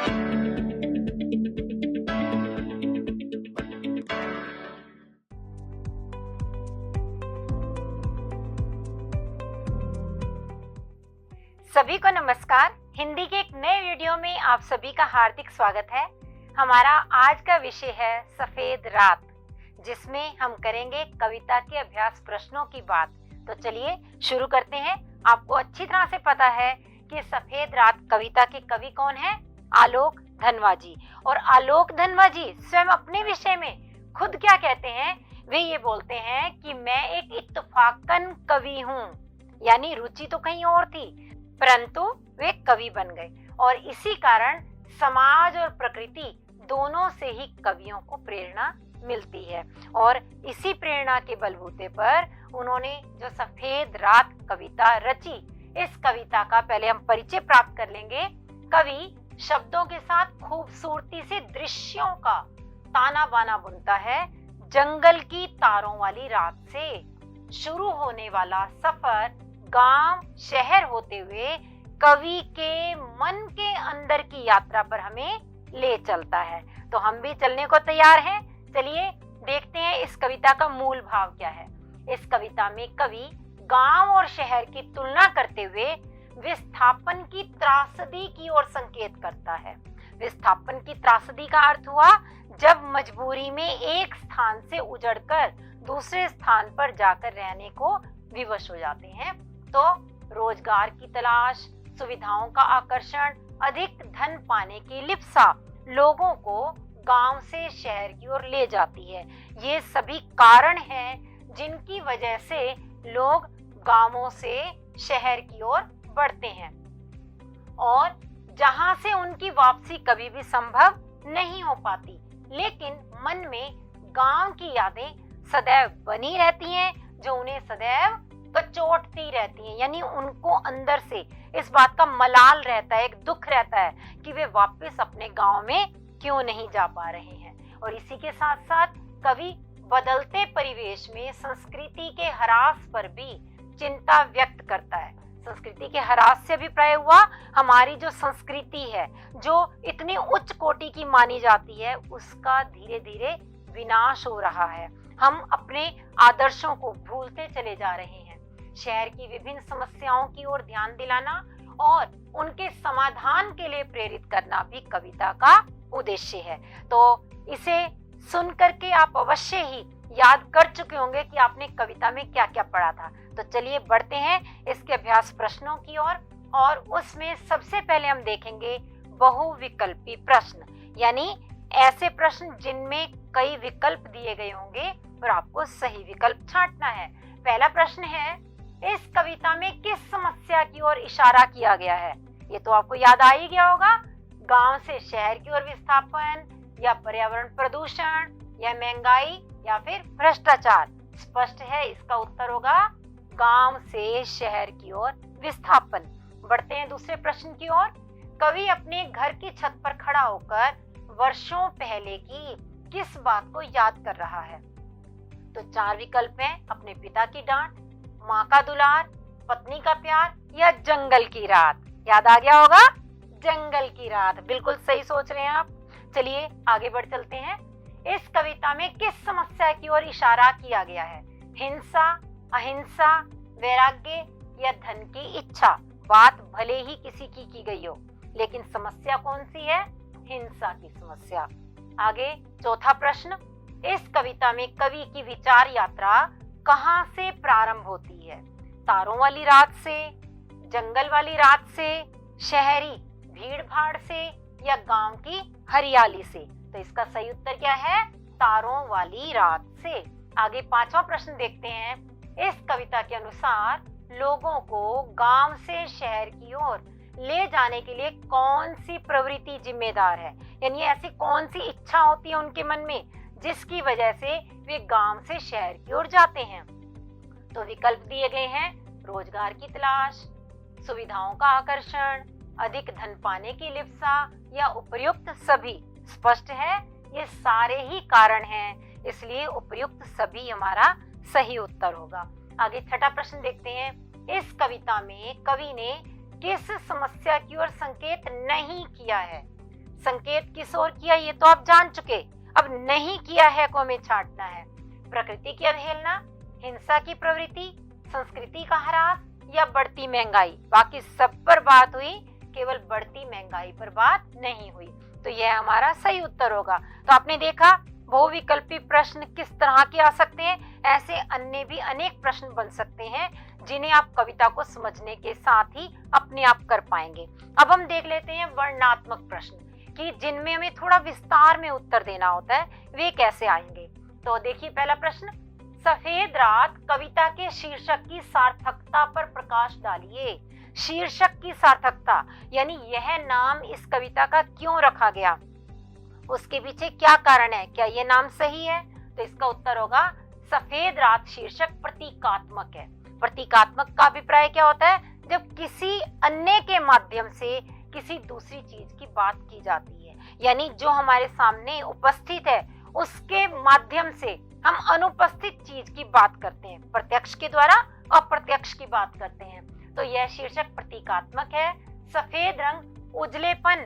सभी को नमस्कार। हिंदी के एक नए वीडियो में आप सभी का हार्दिक स्वागत है। हमारा आज का विषय है सफेद रात, जिसमें हम करेंगे कविता के अभ्यास प्रश्नों की बात। तो चलिए शुरू करते हैं। आपको अच्छी तरह से पता है कि सफेद रात कविता के कवि कौन है? आलोक धनवा जी। और आलोक धनवा जी स्वयं अपने विषय में खुद क्या कहते हैं? वे ये बोलते हैं कि मैं एक इत्तफाकन कवि हूँ, यानी रुचि तो कहीं और थी, परंतु वे कवि बन गए। और इसी कारण समाज और प्रकृति दोनों से ही कवियों को प्रेरणा मिलती है। और इसी प्रेरणा के बलबूते पर उन्होंने जो सफेद रात कविता रची, इस कविता का पहले हम परिचय प्राप्त कर लेंगे। कवि शब्दों के साथ खूबसूरती से दृश्यों का ताना बाना बुनता है। जंगल की तारों वाली रात से शुरू होने वाला सफर गांव शहर होते हुए कवि के मन के अंदर की यात्रा पर हमें ले चलता है। तो हम भी चलने को तैयार हैं। चलिए देखते हैं इस कविता का मूल भाव क्या है। इस कविता में कवि गांव और शहर की तुलना करते हुए विस्थापन की त्रासदी की ओर संकेत करता है। विस्थापन की त्रासदी का अर्थ हुआ जब मजबूरी में एक स्थान से उजड़कर दूसरे स्थान पर जाकर रहने को विवश हो जाते हैं। तो रोजगार की तलाश, सुविधाओं का आकर्षण, अधिक धन पाने की लिप्सा लोगों को गांव से शहर की ओर ले जाती है। ये सभी कारण हैं जिनकी वजह से लोग गांवों से शहर की ओर बढ़ते हैं और जहां से उनकी वापसी कभी भी संभव नहीं हो पाती। लेकिन मन में गांव की यादें सदैव बनी रहती हैं, जो उन्हें सदैव कचोटती रहती हैं। यानी उनको अंदर से इस बात का मलाल रहता है, एक दुख रहता है कि वे वापस अपने गांव में क्यों नहीं जा पा रहे हैं। और इसी के साथ साथ कवि बदलते परिवेश में संस्कृति के ह्रास पर भी चिंता व्यक्त करता है। संस्कृति के ह्रास से अभिप्राय हुआ हमारी जो संस्कृति है, जो इतनी उच्च कोटि की मानी जाती है, उसका धीरे धीरे विनाश हो रहा है। हम अपने आदर्शों को भूलते चले जा रहे हैं। शहर की विभिन्न समस्याओं की ओर ध्यान दिलाना और उनके समाधान के लिए प्रेरित करना भी कविता का उद्देश्य है। तो इसे सुन करके आप अवश्य ही याद कर चुके होंगे कि आपने कविता में क्या क्या पढ़ा था। तो चलिए बढ़ते हैं इसके अभ्यास प्रश्नों की ओर। और उसमें सबसे पहले हम देखेंगे बहुविकल्पी प्रश्न, यानी ऐसे प्रश्न जिनमें कई विकल्प दिए गए होंगे और आपको सही विकल्प छांटना है। पहला प्रश्न है, इस कविता में किस समस्या की ओर इशारा किया गया है? ये तो आपको याद आ ही गया होगा। गांव से शहर की ओर विस्थापन, या पर्यावरण प्रदूषण, या महंगाई, या फिर भ्रष्टाचार। स्पष्ट है, इसका उत्तर होगा गांव से शहर की ओर विस्थापन। बढ़ते हैं दूसरे प्रश्न की ओर। कवि अपने घर की छत पर खड़ा होकर वर्षों पहले की किस बात को याद कर रहा है? तो चार विकल्प हैं, अपने पिता की डांट, माँ का दुलार, पत्नी का प्यार, या जंगल की रात। याद आ गया होगा, जंगल की रात। बिल्कुल सही सोच रहे हैं आप। चलिए आगे बढ़ चलते हैं। इस कविता में किस समस्या की ओर इशारा किया गया है? हिंसा, अहिंसा, वैराग्य, या धन की इच्छा। बात भले ही किसी की गई हो, लेकिन समस्या कौन सी है? हिंसा की समस्या। आगे चौथा प्रश्न, इस कविता में कवि की विचार यात्रा कहां से प्रारंभ होती है? तारों वाली रात से, जंगल वाली रात से, शहरी भीड़ भाड़ से, या गांव की हरियाली से? तो इसका सही उत्तर क्या है? तारों वाली रात से। आगे पांचवा प्रश्न देखते हैं। इस कविता के अनुसार लोगों को गांव से शहर की ओर ले जाने के लिए कौन सी प्रवृत्ति जिम्मेदार है? यानी ऐसी कौन सी इच्छा होती है उनके मन में जिसकी वजह से वे गांव से शहर की ओर जाते हैं? तो विकल्प दिए गए हैं, रोजगार की तलाश, सुविधाओं का आकर्षण, अधिक धन पाने की लिप्सा, या उपर्युक्त सभी। स्पष्ट है, ये सारे ही कारण हैं, इसलिए उपर्युक्त सभी हमारा सही उत्तर होगा। आगे छठा प्रश्न देखते हैं। इस कविता में कवि ने किस समस्या की ओर संकेत नहीं किया है? संकेत किस ओर किया ये तो आप जान चुके, अब नहीं किया है को हमें छांटना है। प्रकृति की अवहेलना, हिंसा की प्रवृत्ति, संस्कृति का ह्रास या बढ़ती महंगाई। बाकी सब पर बात हुई, केवल बढ़ती महंगाई पर बात नहीं हुई। तो यह हमारा सही उत्तर होगा। तो आपने देखा बहुविकल्पी प्रश्न किस तरह के आ सकते हैं। ऐसे अन्य भी अनेक प्रश्न बन सकते हैं जिन्हें आप कविता को समझने के साथ ही अपने आप कर पाएंगे। अब हम देख लेते हैं वर्णनात्मक प्रश्न कि जिनमें हमें थोड़ा विस्तार में उत्तर देना होता है, वे कैसे आएंगे। तो देखिए पहला प्रश्न, सफेद रात कविता के शीर्षक की सार्थकता पर प्रकाश डालिए। शीर्षक की सार्थकता यानी यह नाम इस कविता का क्यों रखा गया, उसके पीछे क्या कारण है, क्या यह नाम सही है। तो इसका उत्तर होगा सफेद रात शीर्षक प्रतीकात्मक है। प्रतीकात्मक का अभिप्राय क्या होता है, जब किसी अन्य के माध्यम से किसी दूसरी चीज की बात की जाती है, यानी जो हमारे सामने उपस्थित है उसके माध्यम से हम अनुपस्थित चीज की बात करते हैं, प्रत्यक्ष के द्वारा अप्रत्यक्ष की बात करते हैं। तो यह शीर्षक प्रतीकात्मक है। सफेद रंग उजलेपन,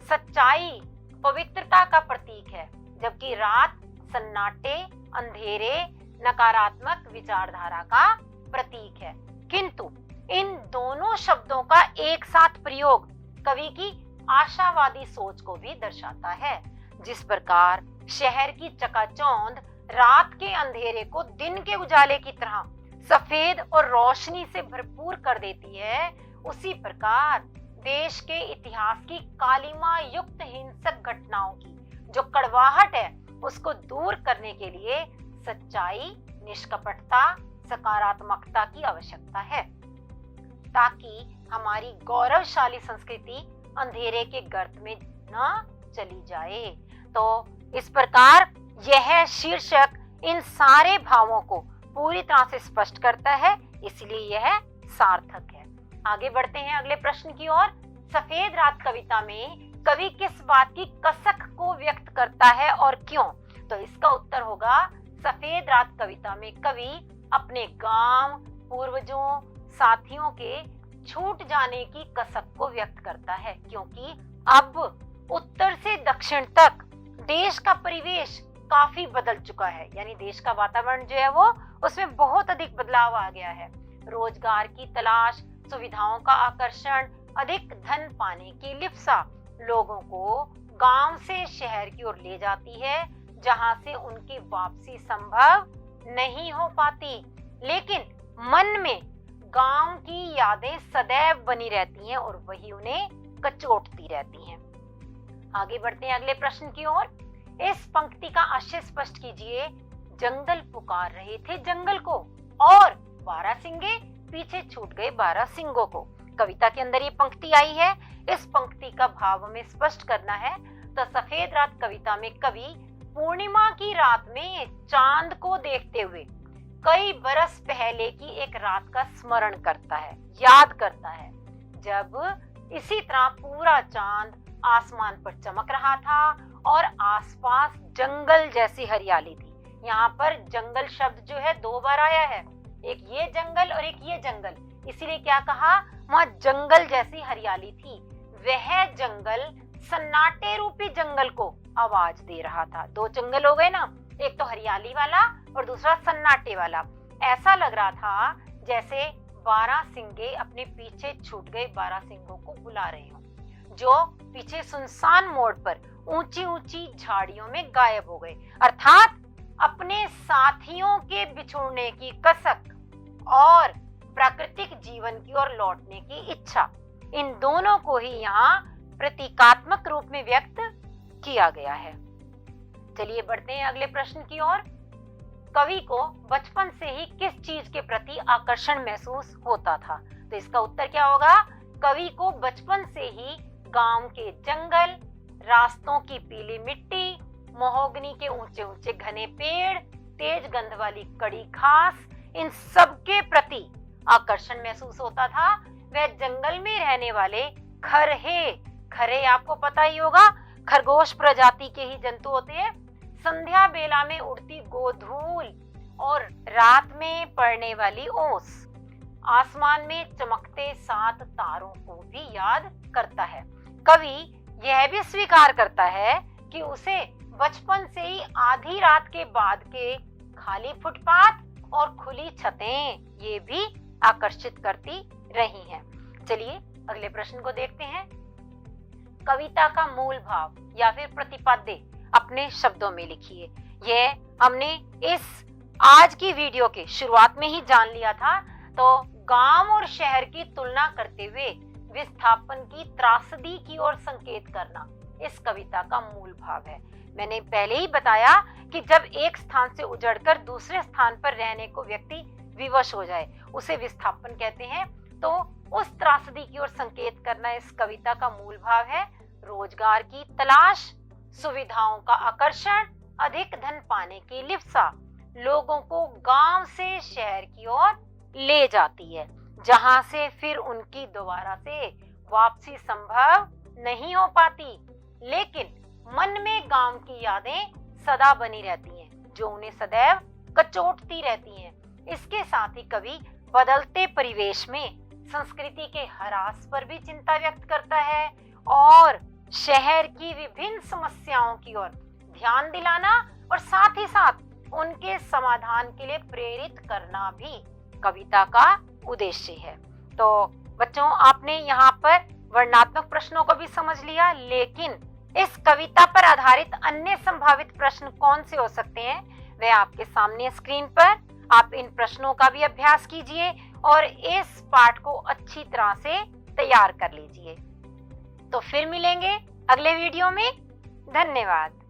सच्चाई, पवित्रता का प्रतीक है, जबकि रात सन्नाटे, अंधेरे, नकारात्मक विचारधारा का प्रतीक है। किंतु इन दोनों शब्दों का एक साथ प्रयोग कवि की आशावादी सोच को भी दर्शाता है। जिस प्रकार शहर की चकाचौंध रात के अंधेरे को दिन के उजाले की तरह सफेद और रोशनी से भरपूर कर देती है, उसी प्रकार देश के इतिहास की कालिमा युक्त हिंसक घटनाओं की जो कड़वाहट है उसको दूर करने के लिए सच्चाई, निष्कपटता, सकारात्मकता की आवश्यकता है, ताकि हमारी गौरवशाली संस्कृति अंधेरे के गर्त में न चली जाए। तो इस प्रकार यह शीर्षक इन सारे भावों को पूरी तरह से स्पष्ट करता है, इसलिए यह सार्थक है। आगे बढ़ते हैं अगले प्रश्न की ओर। सफेद रात कविता में कवि किस बात की कसक को व्यक्त करता है और क्यों। तो इसका उत्तर होगा सफेद रात कविता में कवि अपने गांव, पूर्वजों, साथियों के छूट जाने की कसक को व्यक्त करता है, क्योंकि अब उत्तर से दक्षिण तक देश का परिवेश काफी बदल चुका है, यानी देश का वातावरण जो है वो उसमें बहुत अधिक बदलाव आ गया है। रोजगार की तलाश, सुविधाओं का आकर्षण, अधिक धन पाने की लिप्सा लोगों को गांव से शहर की ओर ले जाती है, जहां से उनकी वापसी संभव नहीं हो पाती, लेकिन मन में गांव की यादें सदैव बनी रहती हैं और वही उन्हें कचोटती रहती हैं। आगे बढ़ते हैं अगले प्रश्न की ओर। इस पंक्ति का आशय स्पष्ट कीजिए। जंगल पुकार रहे थे जंगल को और बारहसिंगे पीछे छूट गए बारहसिंगों को। कविता के अंदर ये पंक्ति आई है, इस पंक्ति का भाव हमें स्पष्ट करना है। तो सफेद रात कविता में कवि पूर्णिमा की रात में चांद को देखते हुए कई बरस पहले की एक रात का स्मरण करता है, याद करता है, जब इसी तरह पूरा चांद आसमान पर चमक रहा था और आसपास जंगल जैसी हरियाली थी। यहाँ पर जंगल शब्द जो है दो बार आया है, एक ये जंगल और एक ये जंगल, इसीलिए क्या कहा, वहाँ जंगल जैसी हरियाली थी। वह जंगल सन्नाटे रूपी जंगल को आवाज दे रहा था। दो जंगल हो गए ना, एक तो हरियाली वाला और दूसरा सन्नाटे वाला। ऐसा लग रहा था जैसे बारहसिंगे अपने पीछे छूट गए बारहसिंगों को बुला रहे हों, जो पीछे सुनसान मोड़ पर ऊंची ऊंची झाड़ियों में गायब हो गए। अर्थात अपने साथियों के बिछुड़ने की कसक और प्राकृतिक जीवन की ओर लौटने की इच्छा, इन दोनों को ही यहाँ प्रतीकात्मक रूप में व्यक्त किया गया है। चलिए बढ़ते हैं अगले प्रश्न की ओर। कवि को बचपन से ही किस चीज के प्रति आकर्षण महसूस होता था। तो इसका उत्तर क्या होगा, कवि को बचपन से ही गांव के जंगल, रास्तों की पीली मिट्टी, महोगनी के ऊंचे ऊंचे घने पेड़, तेज गंध वाली कड़ी घास, इन सब के प्रति आकर्षण महसूस होता था। वह जंगल में रहने वाले खरहे आपको पता ही होगा, खरगोश प्रजाति के ही जंतु होते हैं। संध्या बेला में उड़ती गोधूल और रात में पड़ने वाली ओस, आसमान में चमकते 7 तारों को भी याद करता है। कवि यह भी स्वीकार करता है कि उसे बचपन से ही आधी रात के बाद के खाली फुटपाथ और खुली छतें ये भी आकर्षित करती रही हैं। चलिए अगले प्रश्न को देखते हैं। कविता का मूल भाव या फिर प्रतिपाद्य अपने शब्दों में लिखिए। यह हमने इस आज की वीडियो के शुरुआत में ही जान लिया था। तो गांव और शहर की तुलना करते हुए विस्थापन की त्रासदी की ओर संकेत करना इस कविता का मूल भाव है। मैंने पहले ही बताया कि जब एक स्थान से उजड़कर दूसरे स्थान पर रहने को व्यक्ति विवश हो जाए उसे विस्थापन कहते हैं। तो उस त्रासदी की ओर संकेत करना इस कविता का मूल भाव है। रोजगार की तलाश, सुविधाओं का आकर्षण, अधिक धन पाने की लिप्सा लोगों को गांव से शहर की ओर ले जाती है, जहां से फिर उनकी दोबारा से वापसी संभव नहीं हो पाती। लेकिन मन में गांव की यादें सदा बनी रहती हैं, जो उन्हें सदैव कचोटती रहती हैं। इसके साथ ही कवि बदलते परिवेश में संस्कृति के ह्रास पर भी चिंता व्यक्त करता है और शहर की विभिन्न समस्याओं की ओर ध्यान दिलाना और साथ ही साथ उनके समाधान के लिए प्रेरित करना भी कविता का उद्देश्य है। तो बच्चों, आपने यहाँ पर वर्णनात्मक प्रश्नों को भी समझ लिया, लेकिन इस कविता पर आधारित अन्य संभावित प्रश्न कौन से हो सकते हैं वह आपके सामने स्क्रीन पर। आप इन प्रश्नों का भी अभ्यास कीजिए और इस पाठ को अच्छी तरह से तैयार कर लीजिए। तो फिर मिलेंगे अगले वीडियो में। धन्यवाद।